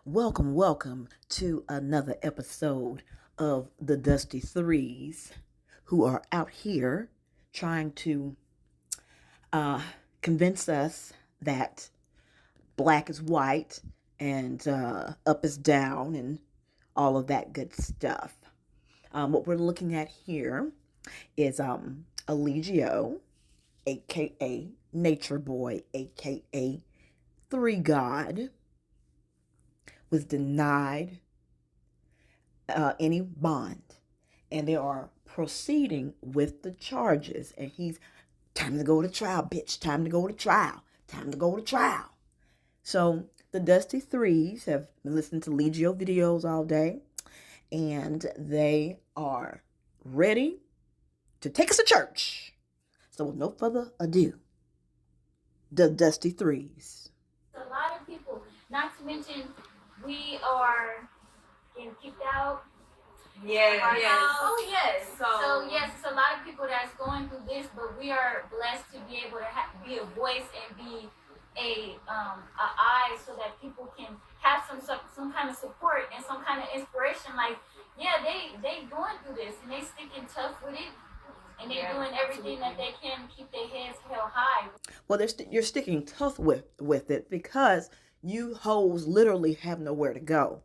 Welcome to another episode of the Dusty Threes, who are out here trying to convince us that black is white and up is down and all of that good stuff. What we're looking at here is Eligio, aka Nature Boy, aka Three God, was denied any bond, and they are proceeding with the charges. And he's time to go to trial, bitch. Time to go to trial. Time to go to trial. So the Dusty Threes have been listening to Legio videos all day, and they are ready to take us to church. So with no further ado, the Dusty Threes. A lot of people, not to mention, we are getting kicked out. Yes. Oh, yes. So, yes, it's a lot of people that's going through this, but we are blessed to be able to be a voice and be a eye so that people can have some kind of support and some kind of inspiration. Like, yeah, they going through this and they sticking tough with it. And they're doing everything that they can to keep their heads held high. Well, you're sticking tough with it because you hoes literally have nowhere to go.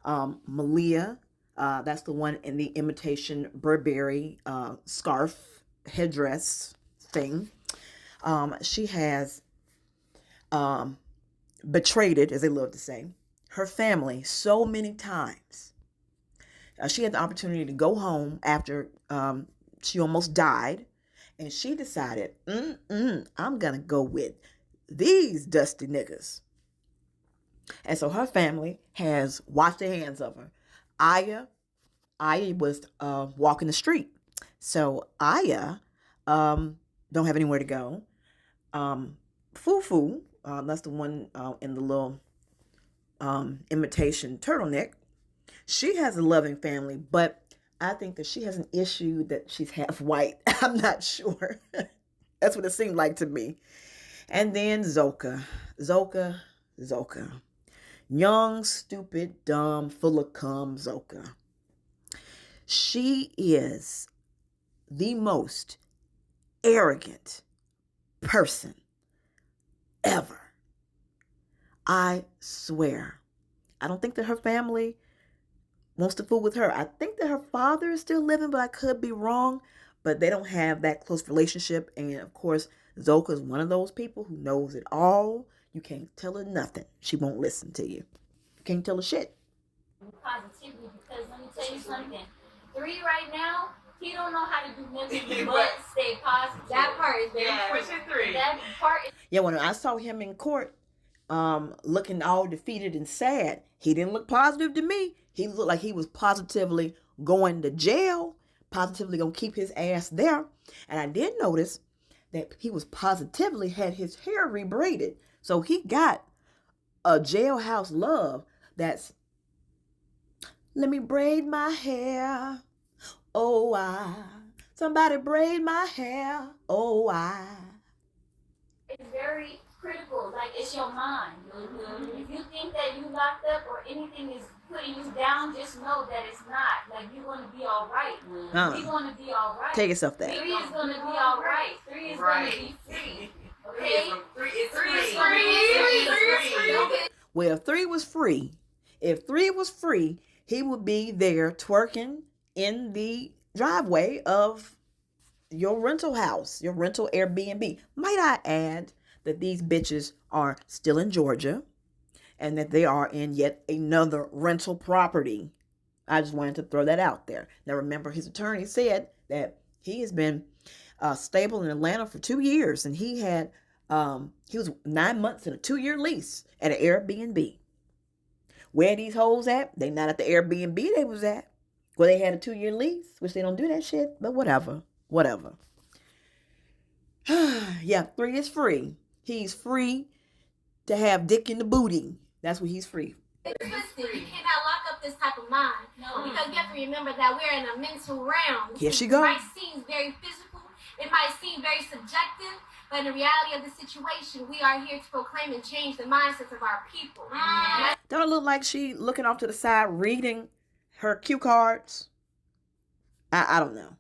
Malia, that's the one in the imitation Burberry scarf headdress thing. She has betrayed it, as they love to say, her family so many times. She had the opportunity to go home after she almost died, and she decided, I'm gonna go with these dusty niggas. And so her family has washed their hands of her. Aya was walking the street. So Aya don't have anywhere to go. Fufu, that's the one in the little imitation turtleneck. She has a loving family, but I think that she has an issue that she's half white. I'm not sure. That's what it seemed like to me. And then Zoka. Young, stupid, dumb, full of cum Zoka. She is the most arrogant person ever. I swear. I don't think that her family wants to fool with her. I think that her father is still living, but I could be wrong. But they don't have that close relationship. And of course, Zoka is one of those people who knows it all. You can't tell her nothing. She won't listen to you. You can't tell her shit. Positively, because let me tell you something. 3 right now, he don't know how to do nothing but stay positive. That part is very pushing 3. That part is... Yeah, when I saw him in court, looking all defeated and sad, he didn't look positive to me. He looked like he was positively going to jail, positively gonna keep his ass there. And I did notice that he was positively had his hair rebraided. So he got a jailhouse love that's, let me braid my hair. Oh, somebody braid my hair. Oh, It's very critical. Like, it's your mind. If you think that you locked up or anything is putting you down, just know that it's not. Like, you're going to be all right. You're going to be all right. Take yourself there. 3 is going to be all right. 3 is going to be free. Okay? 3 is free. Well, if 3 was free, he would be there twerking in the driveway of your rental house, your rental Airbnb. Might I add that these bitches are still in Georgia and that they are in yet another rental property. I just wanted to throw that out there. Now, remember, his attorney said that he has been stable in Atlanta for 2 years, and he was 9 months in a 2-year lease at an Airbnb. Where these hoes at? They not at the Airbnb they was at. Where they had a 2-year lease, which they don't do that shit, but whatever. Yeah, 3 is free. He's free to have dick in the booty. That's what he's free. You cannot lock up this type of mind. No. Because you have to remember that we're in a mental realm. Here she goes. It might seem very physical. It might seem very subjective. But in the reality of the situation, we are here to proclaim and change the mindsets of our people. Don't it look like she looking off to the side reading her cue cards? I don't know.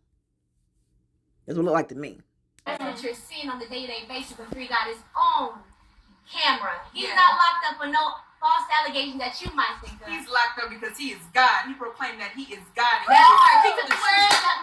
That's what it look like to me. That's what you're seeing on the day-to-day basis. And 3 got his own camera. He's not locked up for no false allegation that you might think of. He's locked up because he is God. He proclaimed that he is God. That's right. He took the word that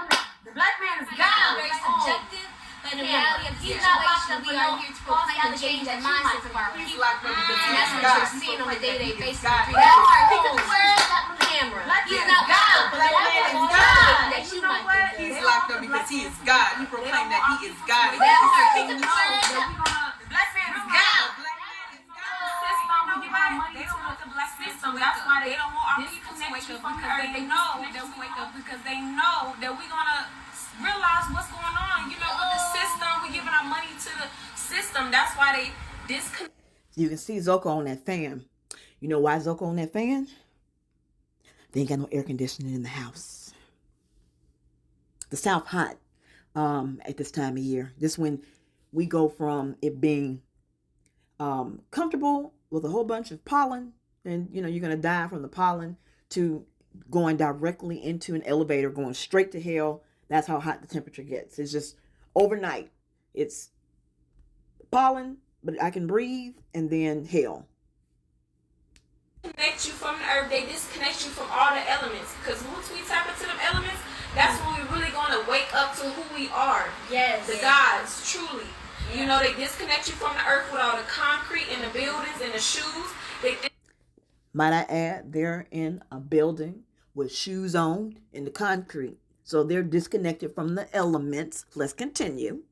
the black man is God. very subjective. But in the reality of the situation, we are here to proclaim and change the mindsets of our people. He's locked up because he That's is what God. you're seeing on the day-to-day basis. God. That's right. He took the word that camera. He's not locked up for Black man is God. that you might think of. He's locked up because he is God. He proclaimed that he is God. That's right. He took the word that The black man is God. System. That's why they don't want our people to wake up, because they know that we wake up, because they know that we're gonna realize what's going on. You know, with the system, we're giving our money to the system. That's why they disconnect. You can see Zoko on that fan. You know why Zoko on that fan? They ain't got no air conditioning in the house. The South hot at this time of year. This when we go from it being comfortable with a whole bunch of pollen, and you know you're gonna die from the pollen, to going directly into an elevator, going straight to hell. That's how hot the temperature gets. It's just overnight. It's pollen, but I can breathe, and then hell. Disconnect you from the earth. They disconnect you from all the elements. Because once we tap into them elements, that's when we're really gonna wake up to who we are. Yes. The gods, truly. You know, they disconnect you from the earth with all the concrete and the buildings and the shoes. Might I add, they're in a building with shoes on in the concrete. So they're disconnected from the elements. Let's continue.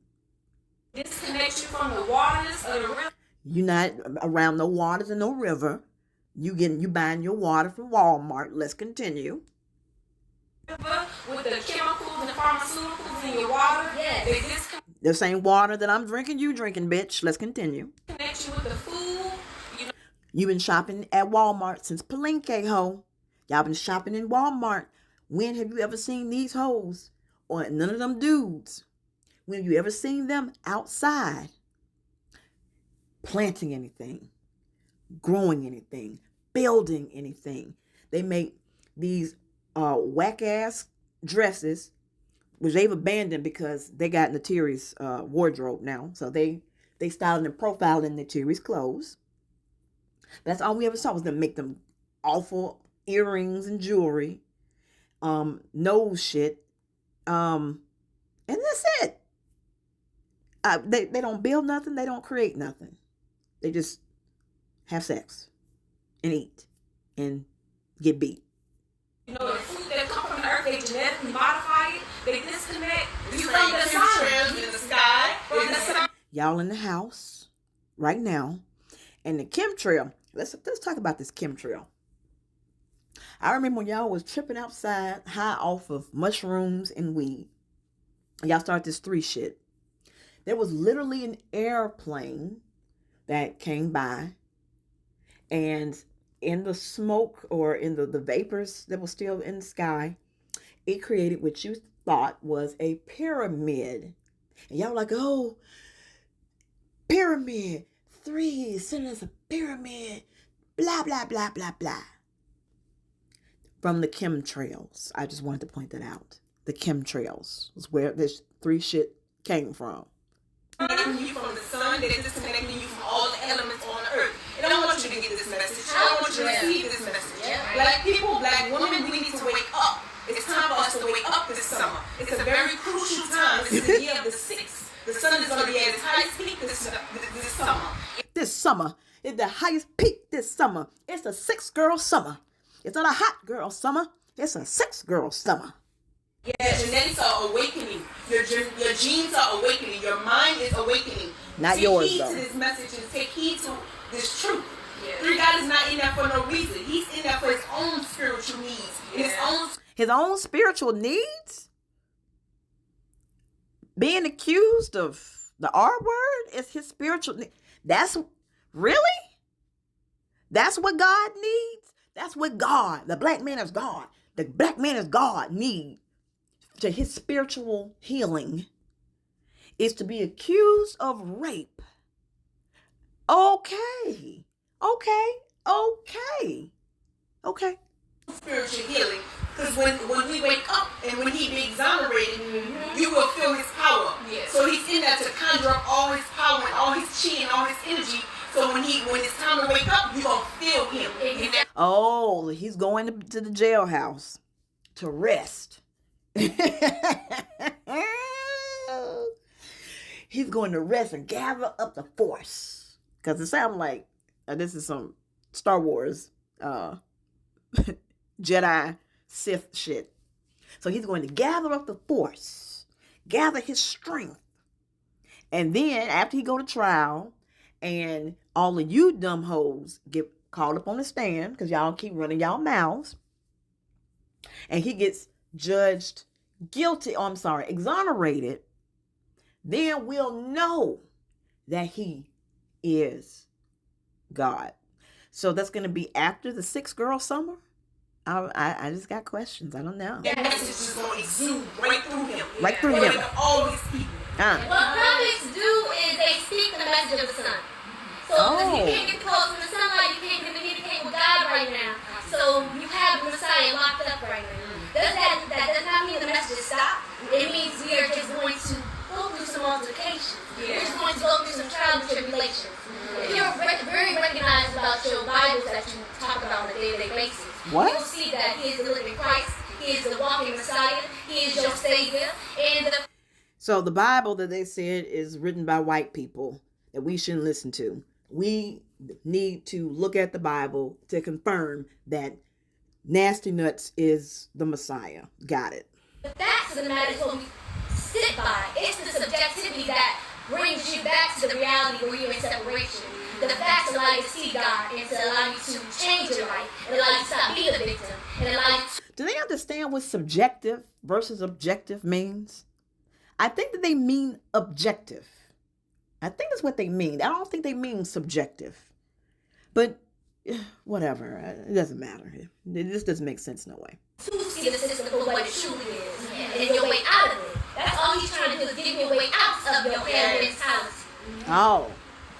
Disconnect you from the waters of the river. You're not around no waters and no river. You buying your water from Walmart. Let's continue. With the chemicals and the pharmaceuticals in your water. Yes. They disconnect The same water that I'm drinking, you drinking, bitch. Let's continue. you with the food. You know, You've been shopping at Walmart since Palenque, ho. Y'all been shopping in Walmart. When have you ever seen these hoes? Or none of them dudes? When have you ever seen them outside planting anything, growing anything, building anything? They make these whack-ass dresses, which they've abandoned because they got Natiri's wardrobe now. So they styling and profiling Natiri's clothes. That's all we ever saw, was them make them awful earrings and jewelry, nose shit, and that's it. They don't build nothing. They don't create nothing. They just have sex and eat and get beat. you know, the food that come from the earth, they genetically modify it. They disconnect you From from the sun. chemtrails in the sky. From the sun. Y'all in the house right now, and the chemtrail. Let's talk about this chemtrail. I remember when y'all was tripping outside high off of mushrooms and weed. Y'all started this 3 shit. There was literally an airplane that came by, and in the smoke, or in the vapors that was still in the sky, it created what you thought was a pyramid. And y'all were like, oh, pyramid, 3's sending us a pyramid, blah, blah, blah, blah, blah. From the chemtrails. I just wanted to point that out. The chemtrails was where this 3 shit came from. Disconnecting you from the sun, they're disconnecting you from all the elements on the earth. They don't want you to get this message. They don't want you to receive this message. Black people, black women, we need to wake up. It's time for us to wake up this summer. It's a very crucial time. This is the year of the 6th. The sun is going to be at its highest peak this summer. This summer is the highest peak this summer. It's the 6 girl summer. It's not a hot girl summer. It's a 6 girl summer. Yeah, genetics are awakening. Your genes are awakening. Your mind is awakening. Not yours, Take though. heed to this message and take heed to this truth. 3 God is not in there for no reason. He's in there for his own spiritual needs. His own spiritual needs? Being accused of the R word is his spiritual need. That's really? That's what God needs? That's what God, the black man is God. The black man is God need to his spiritual healing is to be accused of rape. Okay. Spiritual healing. Because when we wake up and when he be exonerated, you will feel his power. Yes. So he's in that to conjure up all his power and all his chi and all his energy. So when it's time to wake up, you're going to feel him. Oh, he's going to the jailhouse to rest. He's going to rest and gather up the force. Because it sounds like this is some Star Wars Jedi Sith shit. So he's going to gather up the force, gather his strength. And then after he go to trial and all of you dumb hoes get called up on the stand because y'all keep running y'all mouths, and he gets judged guilty, exonerated, then we'll know that he is God. So that's going to be after the 6 girl summer. I just got questions. I don't know. That message is going to exude right through him. Right through him. All these people. What prophets do is they speak the message of the sun. So if you can't get close to the sunlight, you can't communicate with God right now. So you have the Messiah locked up right now. That does not mean the message is stopped. It means we are just going to go through some altercations. We're just going to go through some trials and tribulations. If you're very recognized about your Bibles that you talk about on a day-to-day basis, you'll see that he is the living Christ, he is the walking Messiah, he is your Savior. So the Bible that they said is written by white people that we shouldn't listen to. We need to look at the Bible to confirm that Nasty Nuts is the Messiah. Got it. The facts of the matter is what we sit by. It's the subjectivity that brings you back to the reality where you're in separation. The facts allow you to see God and to allow you to change your life and allow you to stop being a victim and allow you to... Do they understand what subjective versus objective means? I think that they mean objective. I think that's what they mean. I don't think they mean subjective. But whatever. It doesn't matter. This doesn't make sense no way. To see the system for what it truly is and your way out of it. That's all he's trying to do is give you a way out of your head mentality. Oh.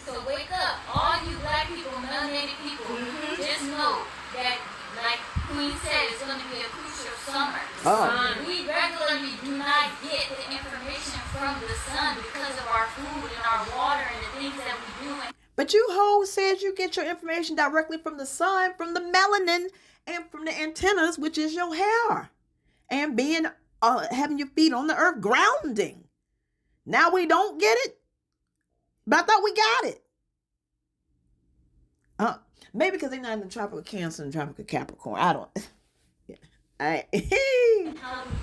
So wake up, all you black people, melanated people, just know that, like Queen said, it's going to be a crucial summer. We regularly do not get the information from the sun because of our food and our water and the things that we do. But you hoes said you get your information directly from the sun, from the melanin, and from the antennas, which is your hair, and being having your feet on the earth, grounding. Now we don't get it, but I thought we got it. Maybe because they're not in the tropical Cancer and tropical Capricorn. I don't. How we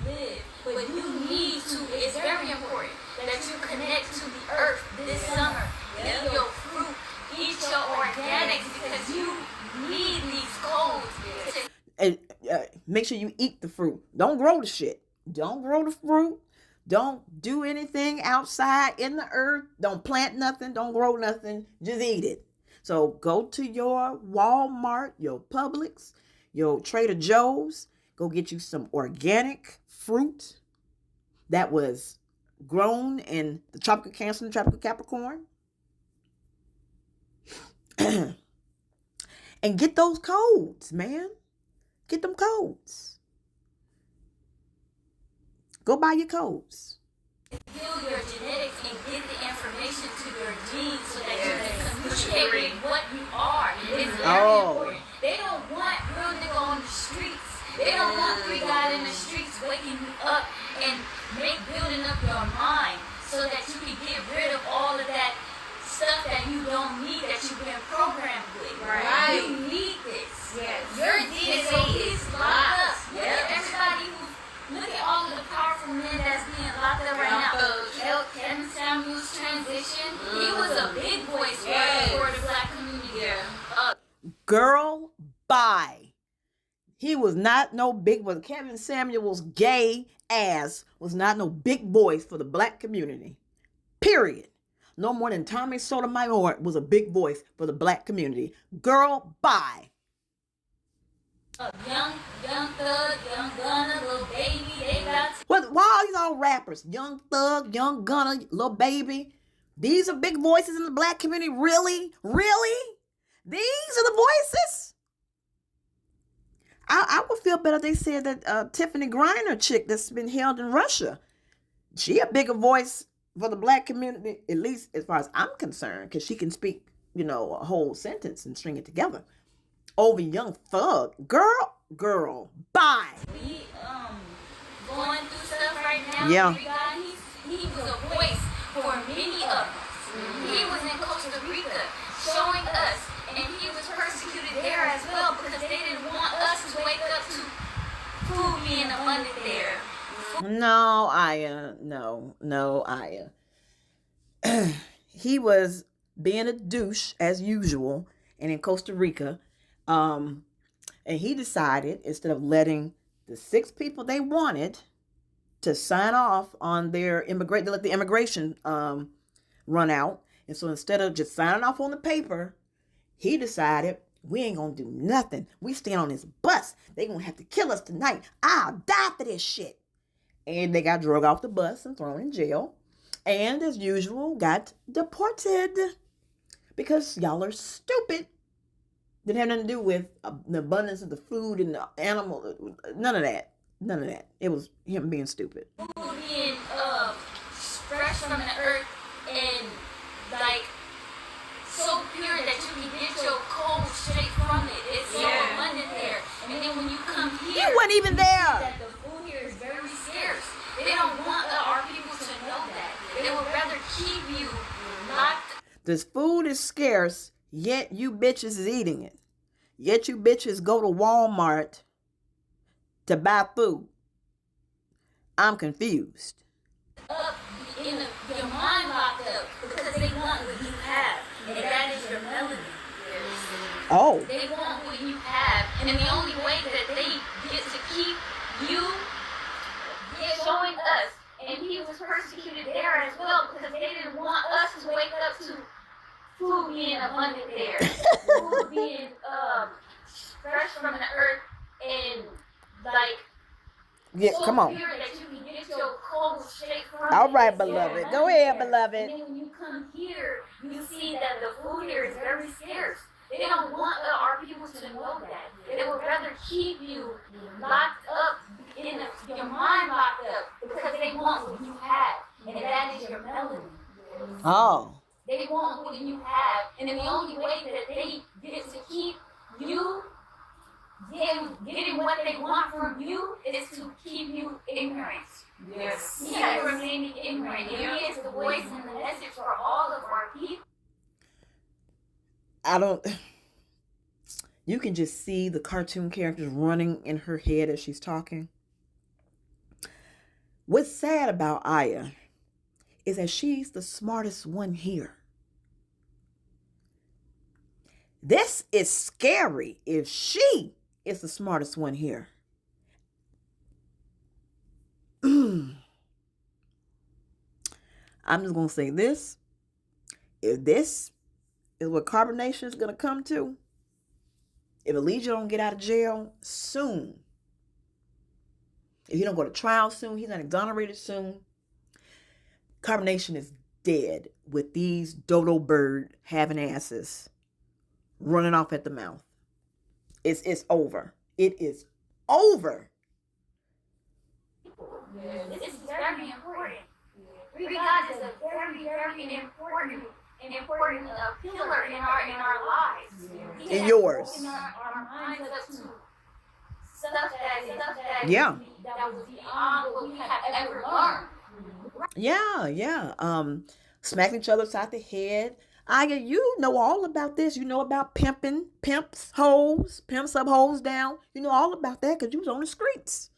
live, but you need to. It's very important that you connect to the earth this summer. Eat your fruit, eat your organics because you need these codes. And make sure you eat the fruit. Don't grow the shit. Don't grow the fruit. Don't do anything outside in the earth. Don't plant nothing. Don't grow nothing. Just eat it. So go to your Walmart, your Publix, your Trader Joe's. Go get you some organic fruit that was grown in the tropical Cancer and tropical Capricorn. And get those codes, man. Get them codes. Go buy your codes. Heal your genetics and get the information to your genes so that you can communicate with what you are. It's very important. They don't want real nigga on the streets. They don't want 3 guys in the streets waking you up and building up your mind so that you can get rid of all of that stuff that you don't need, that you've been programmed with. Right? You need this. Yes. Your DNA is locked up. Everybody who look at all of the powerful men that's being locked up right now. Kevin Samuel's transition. He was a big voice for the black community. Girl, bye. He was not no big voice. Kevin Samuel's gay ass was not no big voice for the black community. Period. No more than Tommy Sotomayor was a big voice for the black community. Girl, bye. Young thug, young gunner, little baby, they got... Why are these all all rappers. Young Thug, Young Gunna, Lil Baby. These are big voices in the black community. Really? Really? These are the voices? I would feel better if they said that Tiffany Griner chick that's been held in Russia. She a bigger voice for the black community, at least as far as I'm concerned, because she can speak, a whole sentence and string it together. Over Young Thug. Girl, bye. We going through stuff right now. Yeah. God, he was a voice for many of us. He was in Costa Rica showing us, and he was persecuted there as well because they didn't want us to wake up to food being abundant there. No, Aya. No, Aya. He was being a douche as usual and in Costa Rica. And he decided, instead of letting the 6 people they wanted to sign off on their they let the immigration run out. And so instead of just signing off on the paper, he decided, we ain't gonna do nothing. We stand on this bus. They gonna have to kill us tonight. I'll die for this shit. And they got drug off the bus and thrown in jail. And as usual, got deported. Because y'all are stupid. Didn't have nothing to do with the abundance of the food and the animal. None of that. It was him being stupid. Food being fresh from the earth and like so pure that you can get your cold straight from it. It's so abundant there. And then when you come here, You wasn't even there. that the food here is very scarce. They don't want our people to know that. They would rather keep you locked. This food is scarce, yet you bitches is eating it. Yet you bitches go to Walmart to buy food. I'm confused. Up in your mind locked up because they want what you have, and that is your melanin. Oh. They want what you have, and the only way that they get to keep you is showing us. And he was persecuted there as well because they didn't want us to wake up to food being abundant there, food being fresh from the earth and like. Yeah, so come on. pure that you can get your cold straight from All it. right, It's beloved. so Go ahead, abundant beloved. there. And then when you come here, you see that the food here is very scarce. They don't want our people to know that. They would rather keep you locked up in your mind locked up because they want what you have, and that is your melanin. Oh. They want what you have, and the only way that they get to keep you getting what they want from you is to keep you ignorant. Yes. Keep you remaining ignorant. And he is the voice and the message for all of our people. You can just see the cartoon characters running in her head as she's talking. What's sad about Aya is that she's the smartest one here. This is scary if she is the smartest one here. I'm just going to say this. If this is what carbonation is going to come to, if Elijah don't get out of jail soon, if he don't go to trial soon, he's not exonerated soon, carbonation is dead with these dodo bird having asses running off at the mouth. It's over. It is over. This is very important. God is a very, very important pillar in our lives. In yours. Opened our minds up to stuff that Yeah. that was beyond what we have ever learned. Yeah. Smacking each other upside the head. You know all about this. You know about pimping, pimps, hoes, pimps up, hoes down. You know all about that because you was on the streets.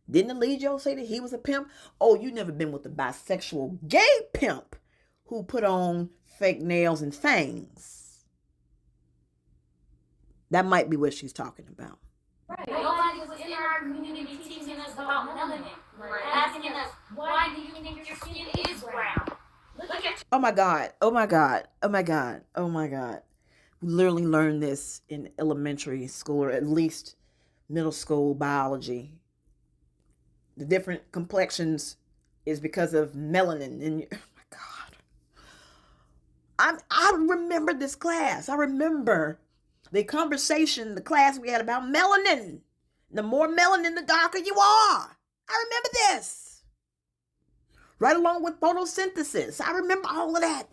Didn't Elijah say that he was a pimp? Oh, you never been with a bisexual gay pimp who put on fake nails and fangs. That might be what she's talking about. Right. Nobody was in our community teaching us about melanin. Asking us, why do you think your skin is brown? Look at Oh my God. We literally learned this in elementary school, or at least middle school biology. The different complexions is because of melanin in you. Oh my God. I remember this class. I remember the conversation, the class we had about melanin. The more melanin, the darker you are. I remember this. Right along with photosynthesis. I remember all of that.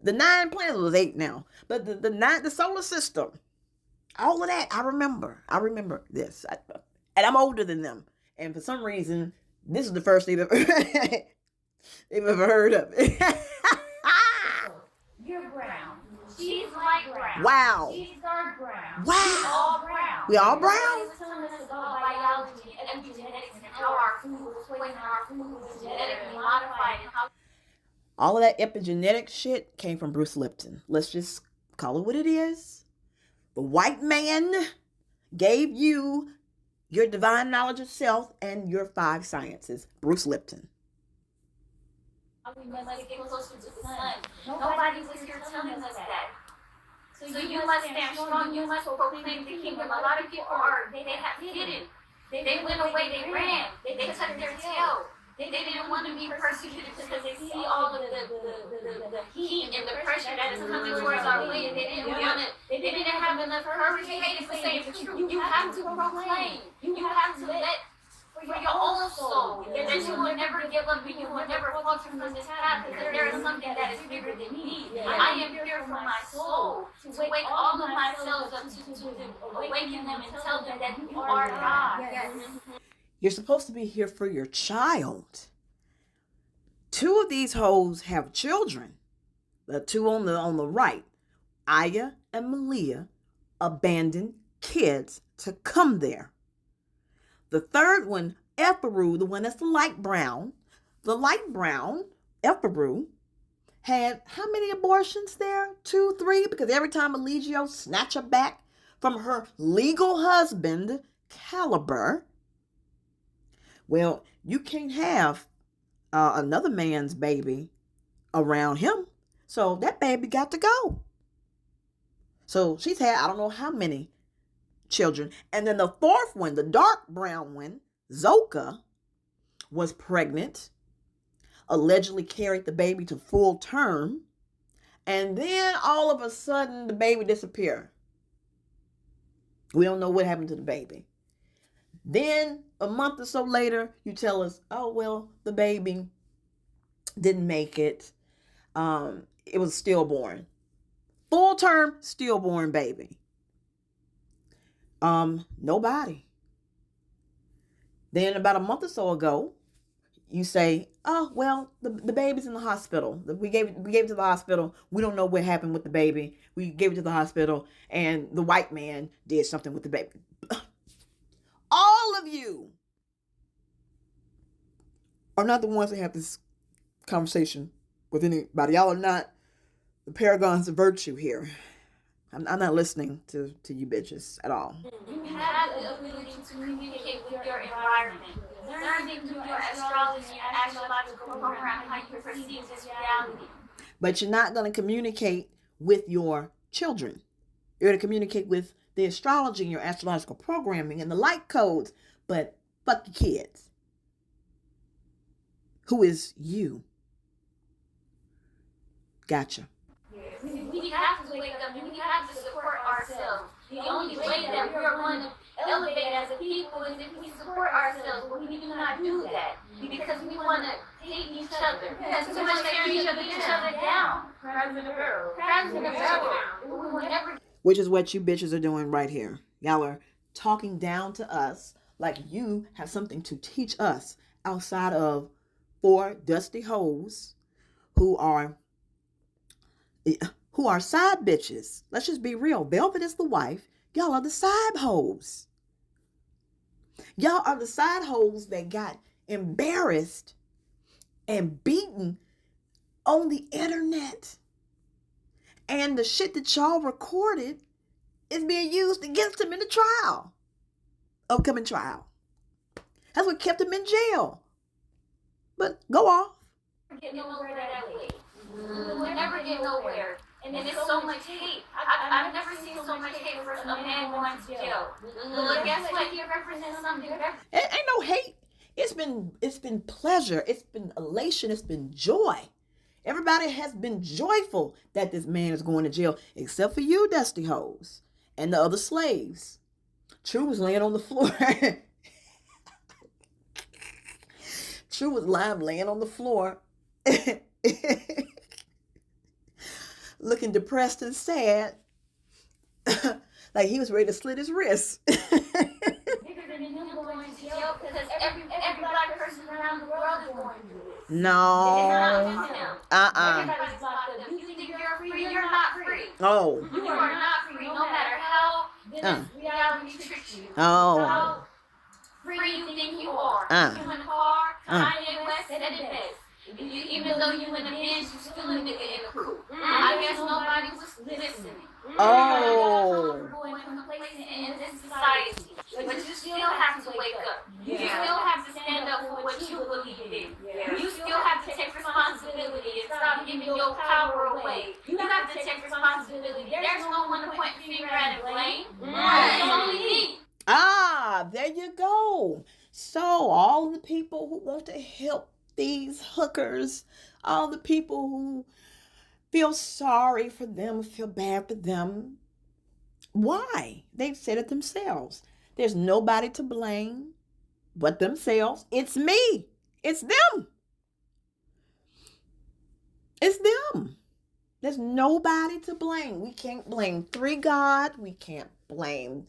The 9 planets was 8 now. But the solar system. All of that. I remember this. And I'm older than them. And for some reason, this is the first they've ever heard of it. You're brown. She's light brown. Wow. She's dark brown. Wow. We're all brown. We all brown? Everybody's telling us about biology and epigenetics and how our food was poisoned, our food was genetically modified, and how All of that epigenetic shit came from Bruce Lipton. Let's just call it what it is. The white man gave you your divine knowledge of self and your 5 sciences. Bruce Lipton. we must get closer to the sun. Nobody was here telling us that. So you must stand strong. You must proclaim the kingdom. A lot of people they have hidden. They went away. They ran. They tucked their tail. They didn't want to be persecuted because they see all of the heat and the pressure that is coming towards our way, and they didn't have enough courage to say the truth. You have to proclaim. You have to let for your own soul that you will never give up and you will never falter from this path, because there is something that is bigger than me. I am here for my soul, to wake all of my cells up, to awaken them and tell them that you are God. Yes. You're supposed to be here for your child. 2 of these hoes have children. The 2 on the right, Aya and Malia, abandoned kids to come there. The third one, Ephru, the one that's the light brown, Ephru, had how many abortions there? 2, 3? Because every time Eligio snatched her back from her legal husband, Caliber. Well, you can't have another man's baby around him. So that baby got to go. So she's had, I don't know how many children. And then the 4th one, the dark brown one, Zoka, was pregnant, allegedly carried the baby to full term. And then all of a sudden the baby disappeared. We don't know what happened to the baby. Then a month or so later, you tell us, oh, well, the baby didn't make it. It was stillborn. Full term stillborn baby. Nobody. Then about a month or so ago, you say, oh, well, the baby's in the hospital. We gave it to the hospital. We don't know what happened with the baby. We gave it to the hospital, and the white man did something with the baby. All of you are not the ones that have this conversation with anybody. Y'all are not the paragons of virtue here. I'm not listening to you bitches at all. You have the ability to communicate with your environment. Learning through your astrology and astrological program how you perceive this reality. But you're not going to communicate with your children. You're going to communicate with the astrology and your astrological programming and the light codes, but fuck your kids. Who is you? Gotcha. We have to wake up and we have to support ourselves. The only way that we're going to elevate as a people is if we support ourselves, but we do not do that because we want to hate each other. Because we want to tear each other down. Crabs in the barrel. We will never. Which is what you bitches are doing right here. Y'all are talking down to us like you have something to teach us outside of 4 dusty hoes who are side bitches. Let's just be real. Velvet is the wife. Y'all are the side hoes. Y'all are the side hoes that got embarrassed and beaten on the internet. And the shit that y'all recorded is being used against him in the trial. Upcoming trial. That's what kept him in jail. But go off. Get nowhere that way. We'll never get nowhere. And there's so much hate. I've never seen so much hate for a man going to jail. But guess what? He represents something. Ain't no hate. It's been pleasure. It's been elation. It's been joy. Everybody has been joyful that this man is going to jail, except for you, Dusty Hoes, and the other slaves. True was laying on the floor. True was laying on the floor, looking depressed and sad, like he was ready to slit his wrists. Because every black person around the world is going through this. No. Everybody's locked up. You think you're free? You're not free. Oh. You are not free, no matter how this reality tricks you. Oh. How free you think you are. You in a car, Kanye West said it best. Even though you in the bench, you still in the crew. I guess nobody was listening. Oh. Complacent in this society. But you still have to wake up. You still have to stand up for what you believe in. You still have to take responsibility and stop giving your power away. You have to take responsibility. There's no one to point finger at and blame. It's only me. Ah, there you go. So all of the people who want to help these hookers, all the people who feel sorry for them, feel bad for them, why? They've said it themselves. There's nobody to blame but themselves. It's me. It's them. It's them. There's nobody to blame. We can't blame 3 God. We can't blame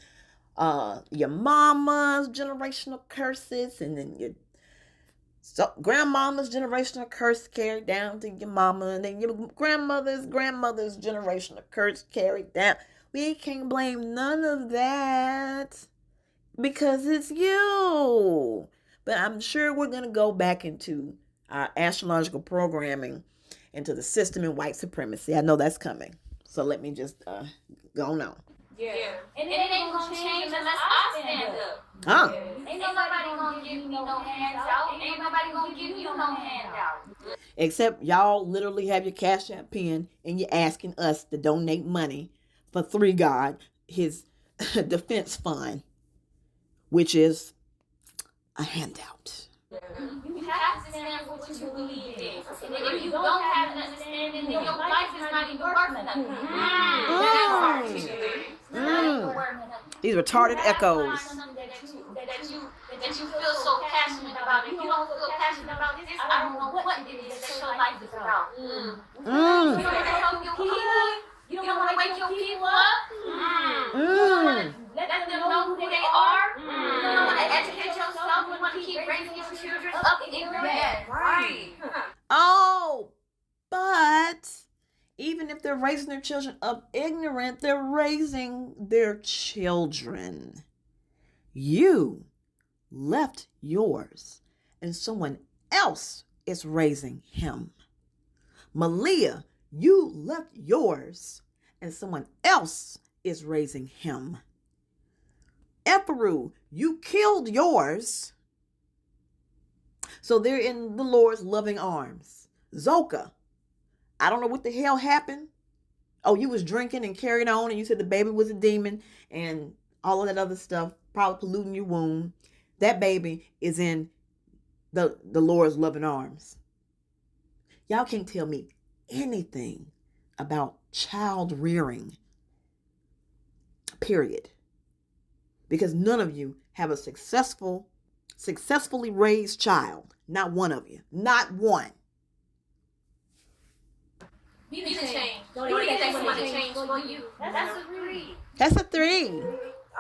your mama's generational curses, and then your grandmama's generational curse carried down to your mama, and then your grandmother's generational curse carried down. We can't blame none of that because it's you. But I'm sure we're going to go back into our astrological programming, into the system and white supremacy. I know that's coming. So let me just go on. Yeah. And it ain't gonna change unless I stand up. Huh? Ain't nobody gonna give me no handout. Ain't nobody gonna give you no handout. Except y'all literally have your Cash App pen and you're asking us to donate money for 3 God, his defense fund, which is a handout. You have to stand for what you believe in. And if you don't have an understanding, then your life is not even worth nothing. These retarded echoes. That you feel so passionate about. If you don't feel passionate about this, I don't know what it is that your life is about. You don't want to help your people. You don't want to wake your people up. You don't want to let them know who they are. You don't want to educate yourself. You want to keep raising your children up ignorant. Right. Oh, but even if they're raising their children up ignorant, they're raising their children. You left yours, and someone else is raising him. Malia, you left yours, and someone else is raising him. Ephru, you killed yours, so they're in the Lord's loving arms. Zoka, I don't know what the hell happened. Oh, you was drinking and carried on, and you said the baby was a demon and all of that other stuff, probably polluting your womb. That baby is in the Lord's loving arms. Y'all can't tell me anything about child rearing, period. Because none of you have a successfully raised child. Not one of you. Not one. You need to change. You need to get somebody to change for you. That's a 3. That's a 3.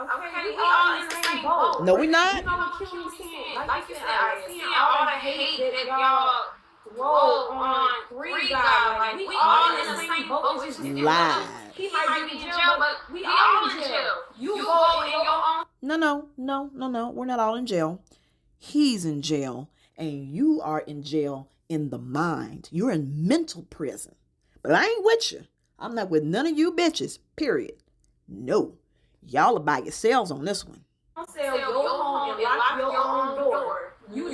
Okay, we all in the same boat. No, we're not. You know what you saying? Like you said, I see all the hate that y'all throw on 3 God. Like, we all in the same boat. It's just Lies. He might be in jail, but we all in jail. You go in your own. No. We're not all in jail. He's in jail, and you are in jail in the mind. You're in mental prison. But I ain't with you. I'm not with none of you bitches, period. No. Y'all are by yourselves on this one. Sell your home and lock your own door. You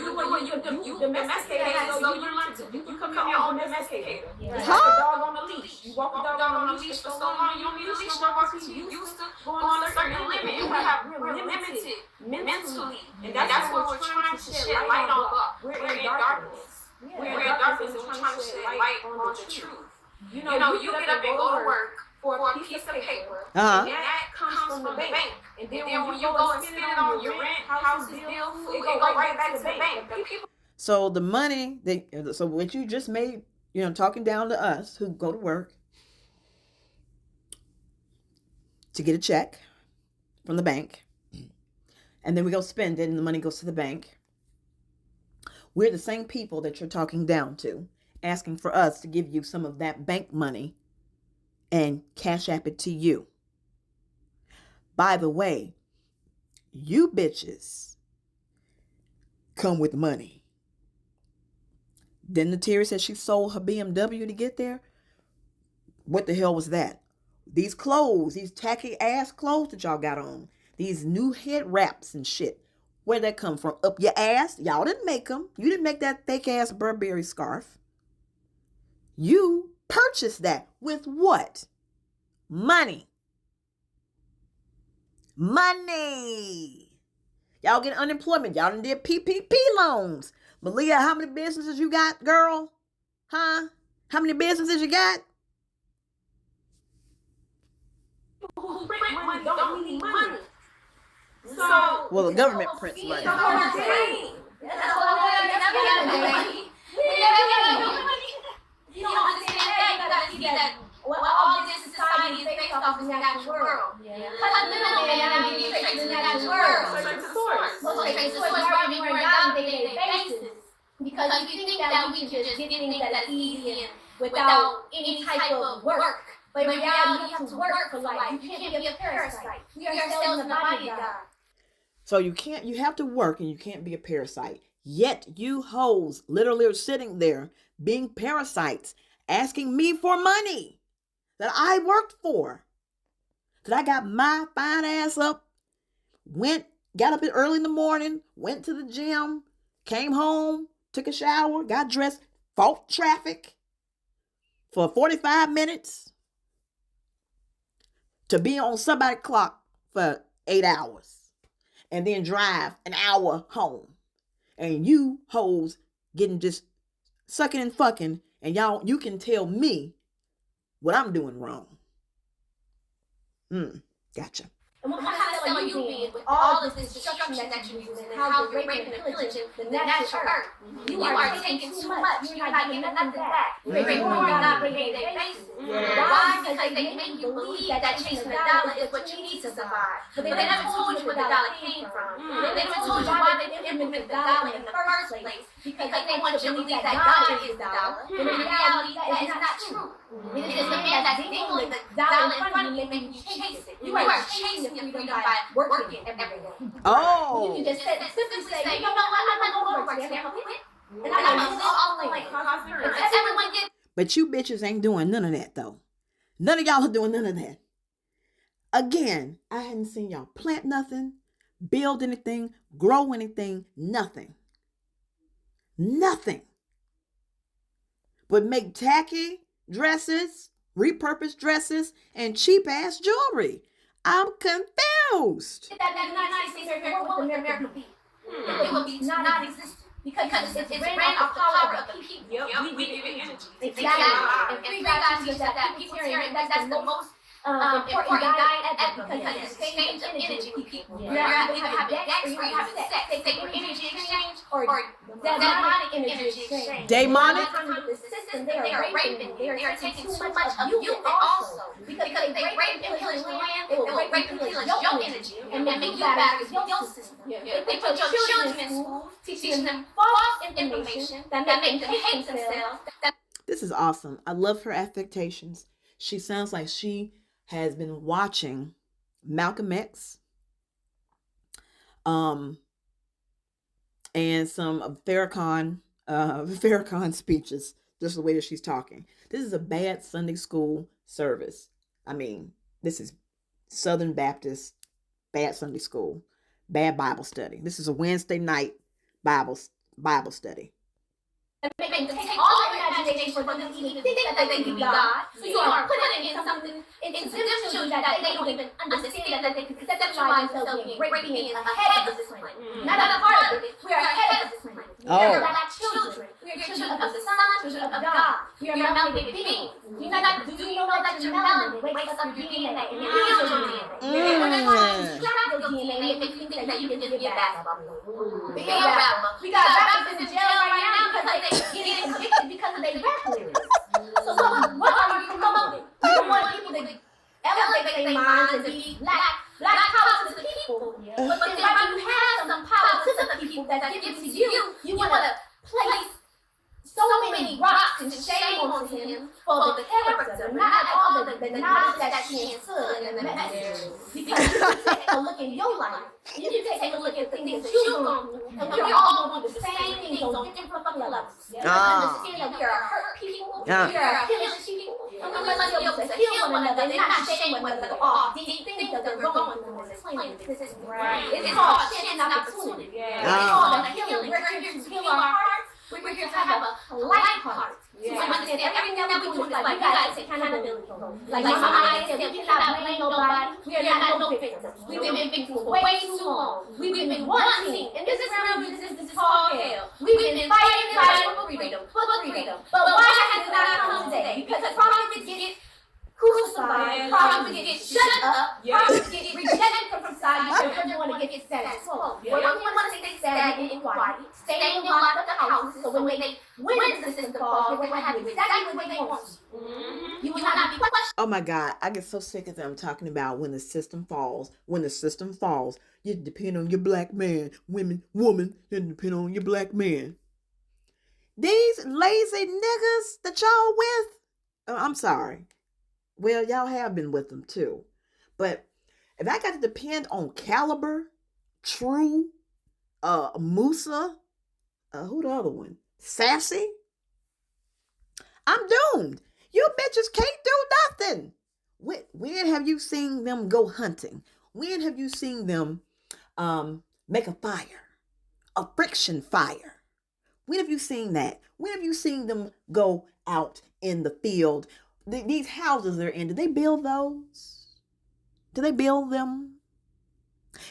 domesticate so you become your own domesticator. It's Huh? like a dog on a leash. You walk a dog on a leash for so long, you don't need a leash no more because you used to go on a certain limit. And we have real limited mentally. And that's what we're trying to shed light on. We're in darkness. We're in darkness and we're trying to shed light on the truth. You know, you get up and go to work for a piece of paper, and that comes from the bank. And then when you go and spend it on your rent, houses, bills, food, it go right back to the bank. So the money so what you just made, talking down to us who go to work to get a check from the bank, and then we go spend it and the money goes to the bank. We're the same people that you're talking down to, asking for us to give you some of that bank money and cash app it to you. By the way, you bitches come with money. Then Nateri said she sold her BMW to get there. What the hell was that? These clothes, these tacky ass clothes that y'all got on, these new head wraps and shit. Where'd that come from? Up your ass? Y'all didn't make them. You didn't make that fake ass Burberry scarf. You purchased that with what? Money. Money. Y'all get unemployment. Y'all done did PPP loans. Malia, how many businesses you got, girl? Huh? How many businesses you got? Who print money don't need money. So, well, the government prints money. That's what you don't understand that. You gotta see that what all this society is based off is the natural world. Because the middleman are getting straight to the natural world. straight to source. So straight to source, right? We work on a day-to-day basis. Because you think that we can just get things that are easy and without any type of work. But in reality, you have to work for life. You can't be a parasite. We are cells in the body of God. So you have to work and you can't be a parasite. Yet you hoes literally are sitting there being parasites, asking me for money that I worked for. That I got my fine ass up, got up early in the morning, went to the gym, came home, took a shower, got dressed, fought traffic for 45 minutes to be on somebody's clock for 8 hours. And then drive an hour home. And you hoes getting just sucking and fucking. And you can tell me what I'm doing wrong. Gotcha. And what kind of cell are you being with all of this destruction that you're using and how you're raping and pillaging the natural earth? You are taking too much. You're not giving nothing back. You're ignoring God on a day-to-day basis. Why? Because they make you believe that chasing a dollar is what you need to survive. But they never told you where the dollar came from. They never told you why they implemented the dollar in the first place. Because they want you to believe that God is the dollar. When in reality, that is not true. It is just the man that's dangling the dollar in front of you making you chase it. You are chasing your freedom by working every day. Oh. You can just simply say, you know what, I'm not going to work today. I'm going to quit. And I'm going to live all the way. Everyone gets. But you bitches ain't doing none of that, though. None of y'all are doing none of that. Again, I hadn't seen y'all plant nothing, build anything, grow anything, nothing. Nothing. But make tacky dresses, repurposed dresses, and cheap-ass jewelry. I'm confused. That the United States of America, what would America be? It would be non-existent. Because it's ran off the power of the people. Yep, we give it energy. Exactly. And free guys use that people-tarian, that's the most important diet ever because it's exchange of energy with people. You're either having sex or you're having sex. They take energy exchange or demonic energy exchange. Demonic? The system, they are raping. They are taking too much of you also. Because they rape and pillage the land, they will rape and pillage your energy and make you batteries with your system. They put your children in school, teaching them false information that make them hate themselves. This is awesome. I love her affectations. She sounds like she has been watching Malcolm X, and some of Farrakhan speeches, just the way that she's talking. This is a bad Sunday school service. I mean, this is Southern Baptist, bad Sunday school, bad Bible study. This is a Wednesday night Bible study. and make them take all their imagination for them to even think that they can be God. So you are putting in something into them children that they don't even understand that they can conceptualize themselves being great beings ahead of this planet. Not a part of it. We are ahead of this planet. We are not children. We are children of the Son, children of God. We are melanated beings. Do you know that your melanin wakes up your DNA and it heals your DNA? We're not trying to extract your DNA and make you think that you can just be a basketball player. Be a rapper. We got rappers in jail right now because they getting convicted because of their rap lyrics. So what are you promoting? You want people to elevate their minds and be black power to the people. But then when you have some power to the people that's given to you, you want to place so many rocks and shame on him for the character, not all the knowledge that she instilled in the message. Because you can take a look in your life, you can take a look at the things that you've gone through, and we're all going through the same things on different fucking levels. Understand that we are hurt people, we are healed people, and we must be able to heal one another and not shame one another off deep things that they're going through on this planet. It's called chance and opportunity. It's called a healing. We're here to heal our hearts. We're here to have a light heart. To understand everything that we do is like we gotta take accountability. Like Mama said, we cannot blame nobody. We are not no victims. We've been victims for way too long. We've been wanting, and this is real resistance is called hell. We've been fighting for freedom. But why has it not come today? Because the prophets get crucified, prophets get shut up, prophets get rejected from society because they want to get status quo. Well, we want to stay stagnant and quiet, stay in locked up houses, so when the system falls, they will have exactly what they want. You will not be questioned. Oh my God, I get so sick of them talking about when the system falls. When the system falls, you depend on your black man, woman, you depend on your black man. These lazy niggas that y'all with, I'm sorry. Well, y'all have been with them too. But if I got to depend on Caliber, True, Musa, who the other one? Sassy? I'm doomed. You bitches can't do nothing. When have you seen them go hunting? When have you seen them make a fire? A friction fire? When have you seen that? When have you seen them go out in the field? These houses they're in, do they build those? Do they build them?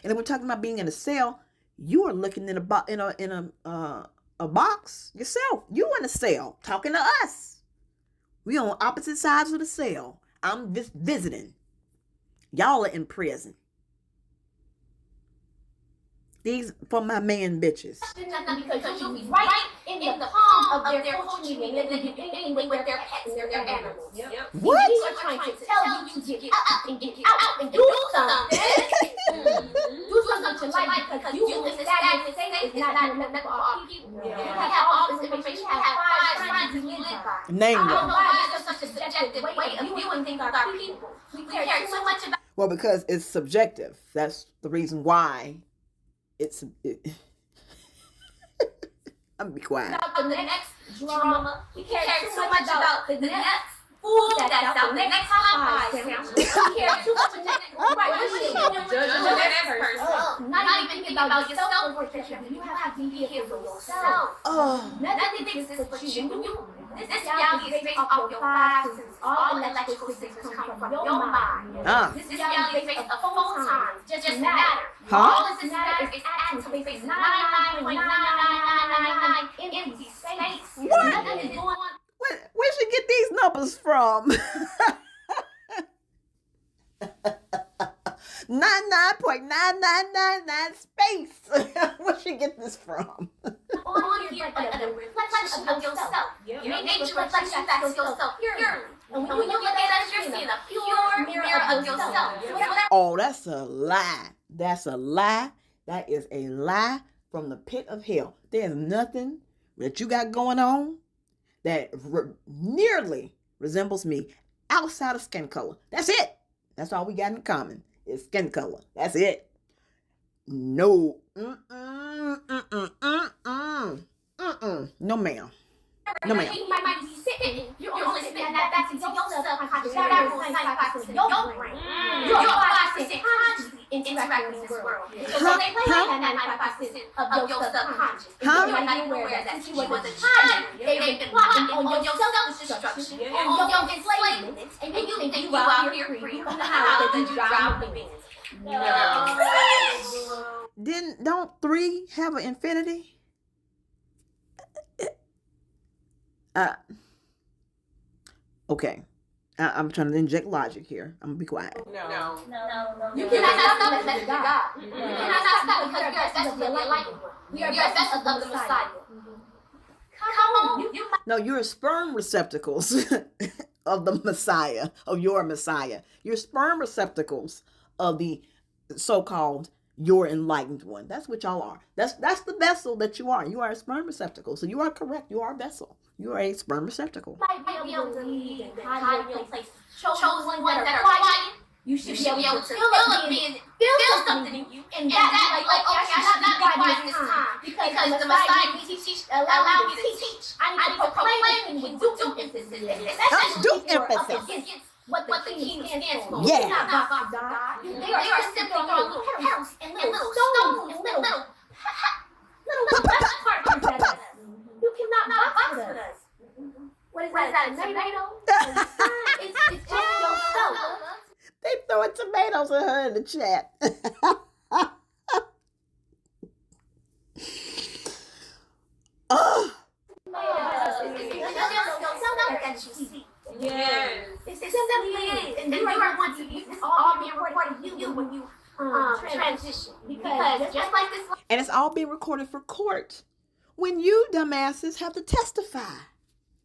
And if we're talking about being in a cell, you are looking in a box yourself. You in a cell talking to us. We on opposite sides of the cell. I'm just visiting. Y'all are in prison. These for my man bitches. Because you'll be right in the palm of their social media and with their pets and their animals. What? These are trying to tell you to get up and get out and do something. Do something with your life because you in this stagnant state is not enough for all people. You have all this information. You have 5 friends you live by. Name I don't them. know why it's such a subjective way of viewing things with our people. We care too much about. Well, because it's subjective. That's the reason why I'm gonna be quiet. About the next drama. We care too much about the next food that's out, the next Popeyes sandwich. We care too much about the next person. Not even thinking about yourself or you have to be here for yourself. Nothing exists but you. This reality is based off your 5 senses. All electrical signals come from your mind. This reality is based off photons, just matter. All this matter is atom space, 99.99999 empty space. Nothing is going on. Where should get these numbers from? 99.9999 space. Where should get this from? On your reflection of yourself. Your nature reflection back of yourself. And when you look at that, you're seeing a pure mirror of yourself. Oh, that's a lie. That's a lie. That is a lie from the pit of hell. There's nothing that you got going on that nearly resembles me outside of skin color. That's it. That's all we got in common is skin color. That's it. No. No, ma'am. No, ma'am. You might be sitting. You're only spitting that back into yourself. That is 95% of your brain. You're 5% consciously interact with this world. So they play that 95% of your subconscious. And you're not even aware that since you was a child, they've been plotting on your self-destruction, on your enslavement, and you think you out here free from the house that you drive the beans. No. Don't 3 have an infinity? Okay. I'm trying to inject logic here. I'm gonna be quiet. No. You cannot stop the message of God. You cannot stop because we are vessels of the enlightened one. We are vessels of the Messiah. Come on. No, you're sperm receptacles of the Messiah, of your Messiah. You're sperm receptacles of the so-called your enlightened one. That's what y'all are. That's the vessel that you are. You are a sperm receptacle. So you are correct. You are a vessel. You are a sperm receptacle. Might be able to lead and hide in your place. Chose ones that are quiet. You should be able to feel something in you. And that like, okay, I should not be quiet this time. Because the Messiah allow me to teach. I need to proclaim with due emphasis. Due emphasis. What the king stands for. Yeah. Not God. They are simply throwing little pelts and little stones and little parts at us. You cannot box with us. What is that? A tomato? It's just yourself. They throwing tomatoes at her in the chat. Oh. Yes. It's simply and you are going to use this all being recorded you when you transition. Because just like this. And it's all being recorded for court. When you dumbasses have to testify.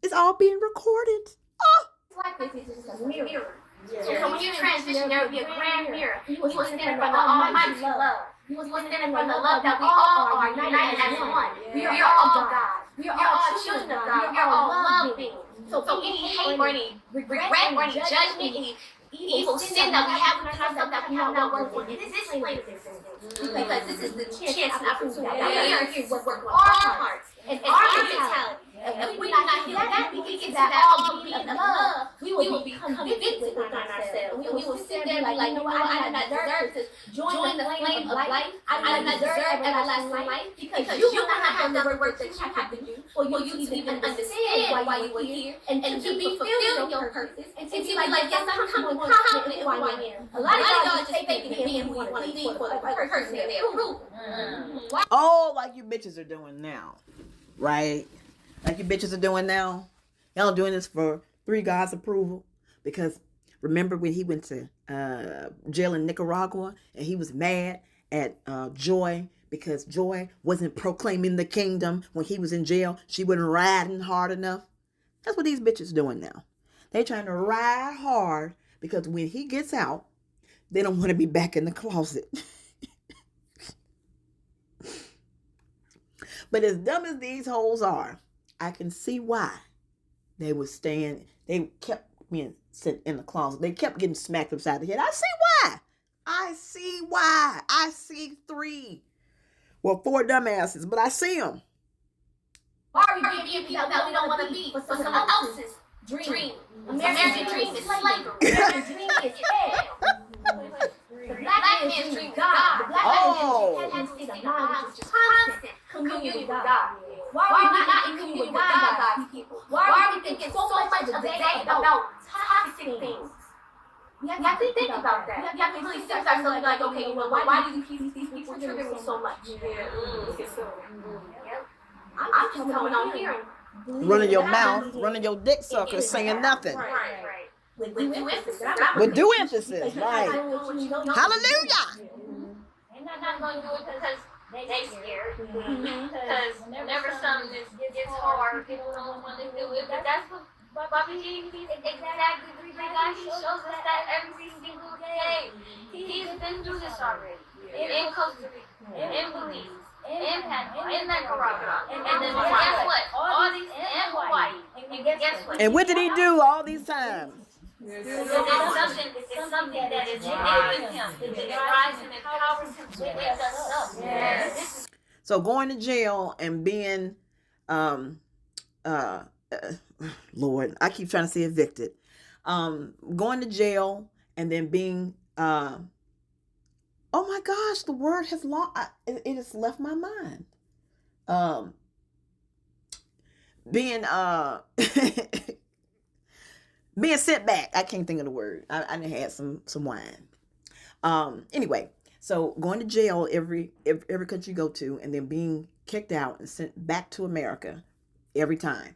It's all being recorded. Oh. Like this is just a mirror. So when you transition, there will be a grand mirror. You will stand in front of Almighty love. You will stand in front of the love that we all are united as one. We are all God. We are all children of God. We are all love beings. So any hate or any regret or any judgment, any evil sin that we have in ourselves that we have not worked on, this is plain because this is the chance and opportunity that we are here to work with our hearts and our mentality. If we not hear that, we get to that all being of love, we will become convicted within ourselves. We will sit there like, you know what, I do not deserve to join the flame of life. I do not deserve everlasting life because you do not have the work that you have to do for you to even understand why you were here and to be fulfilling your purpose and to be like, yes, I'm coming confident in who I am. A lot of y'all just faking and being who you want to be for the person that they approve. Oh, like you bitches are doing now, right? Like you bitches are doing now. Y'all doing this for 3 God's approval. Because remember when he went to jail in Nicaragua and he was mad at Joy because Joy wasn't proclaiming the kingdom when he was in jail. She wasn't riding hard enough. That's what these bitches doing now. They trying to ride hard because when he gets out, they don't want to be back in the closet. But as dumb as these hoes are, I can see why they were staying. They kept being sent in the closet. They kept getting smacked upside the head. I see why. I see 3. Well, 4 dumbasses, but I see them. Why are we being people that we don't want to be for someone else's dream? American dream is slavery. American dream is hell. The black man's dream is God. The black man's dream is constant communion with God. Why are we not in communion with God, God's people? Why are we thinking so much of the day about toxic things? You have to think about that. You have to really start something like, okay, well, why do these people trigger me so much? I'm just coming on here and running your mouth, running your dick sucker, saying nothing. Right. With due emphasis. With due emphasis, right. Hallelujah. And I'm not going to do it because they scared. Because whenever something gets hard, people don't want to do it. But that's what Bobby G, he's exactly 3 God. He shows us that every single day. He's been through this already. In Costa Rica, in Belize, in Panama, in Nicaragua. And then guess what? All these in Hawaii. And guess what? And what did he do all these times? It's something that is innate with him. It drives him, empowers him to wake us up. Yes. So going to jail and being, Lord, I keep trying to say evicted. Going to jail and then being oh my gosh, the word has it has left my mind. Being being sent back. I can't think of the word. I done had some wine. Anyway, so going to jail every country you go to, and then being kicked out and sent back to America every time.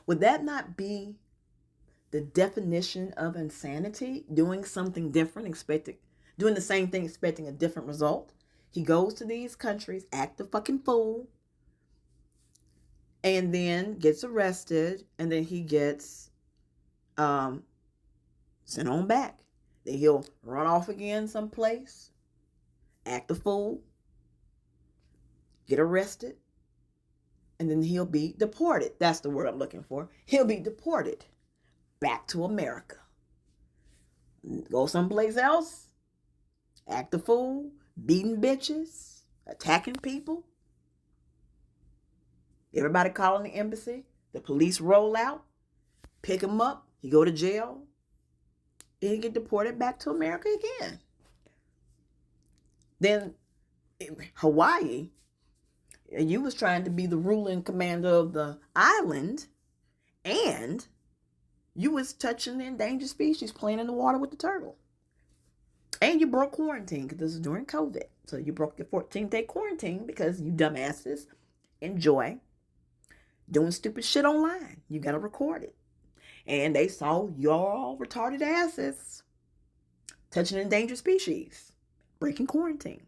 Would that not be the definition of insanity? Doing something different, doing the same thing, expecting a different result. He goes to these countries, act a fucking fool, and then gets arrested, and then he gets sent on back. Then he'll run off again someplace, act a fool, get arrested, and then he'll be deported. That's the word I'm looking for. He'll be deported back to America. Go someplace else, act a fool, beating bitches, attacking people. Everybody calling the embassy. The police roll out, pick him up. He go to jail. And he get deported back to America again. Then Hawaii, you was trying to be the ruling commander of the island, and you was touching the endangered species, playing in the water with the turtle. And you broke quarantine because this is during COVID. So you broke your 14-day quarantine because you dumbasses enjoy doing stupid shit online. You got to record it. And they saw y'all retarded asses touching endangered species, breaking quarantine.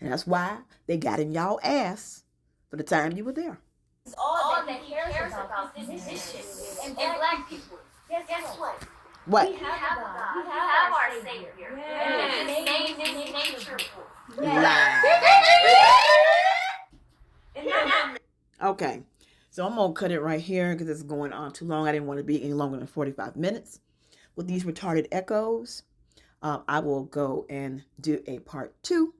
And that's why they got in y'all ass for the time you were there. It's all that he cares about is this shit. And black people, guess what? What? We have God. We have our Savior. And his name is nature. Okay. So I'm going to cut it right here because it's going on too long. I didn't want to be any longer than 45 minutes. With these retarded echoes, I will go and do a part 2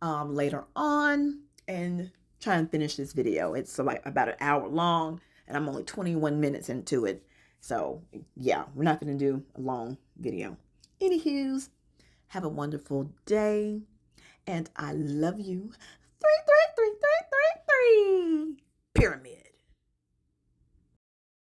later on and try and finish this video. It's like about an hour long and I'm only 21 minutes into it. So yeah, we're not going to do a long video. Anywho's, have a wonderful day and I love you.